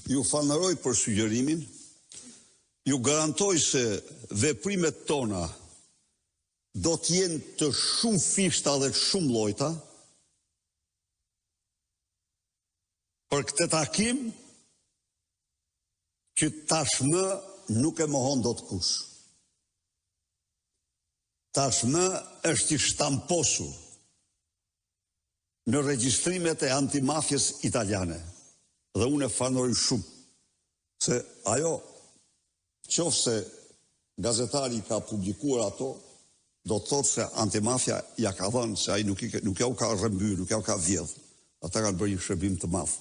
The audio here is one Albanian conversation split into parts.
Ju falënderoj për sugjerimin. Ju garantoj se veprimet tona do t'jenë të shumë fishta dhe të shumë llojta. Për këtë takim që tashmë nuk e mohon dot kush. Tashmë është i shtamposur në regjistrimet e antimafjes italiane. Dhe unë e falënderoj shumë, se ajo, qofse gazetari ka publikuar ato, do të thotë se antimafja ja ka dhënë, se ai nuk ja u ka rrëmbyer, nuk ja u ka vjedh. Ata kanë bërë një shërbim të madh.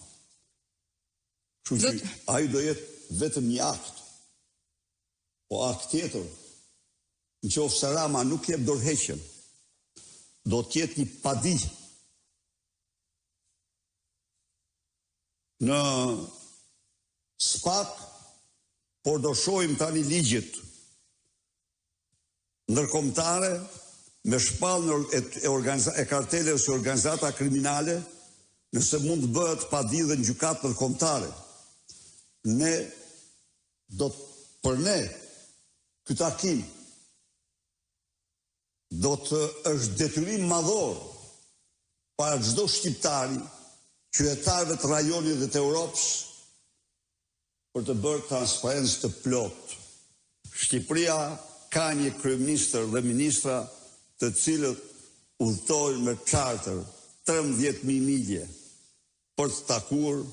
Kështu që ai do jetë vetëm një akt. Po akt tjetër, nëse Rama nuk jep dorëheqjen, do të jetë një padi në SPAK, por do shohim tani ligjit ndërkombëtare me shpallën e karteleve si organizata kriminale, nëse mund të bëhet padi dhe në gjykatë ndërkombëtare. Për ne, ky takim do të është detyrim madhor para çdo shqiptari, qytetarëve të rajonit dhe të Europës, për të bërë transparencë të plot. Shqipëria ka një kryeministër dhe ministra të cilët udhtojnë me charter 13.000 milje për të takuar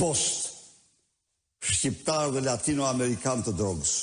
bost shqiptarë dhe latinoamerikan të drogës.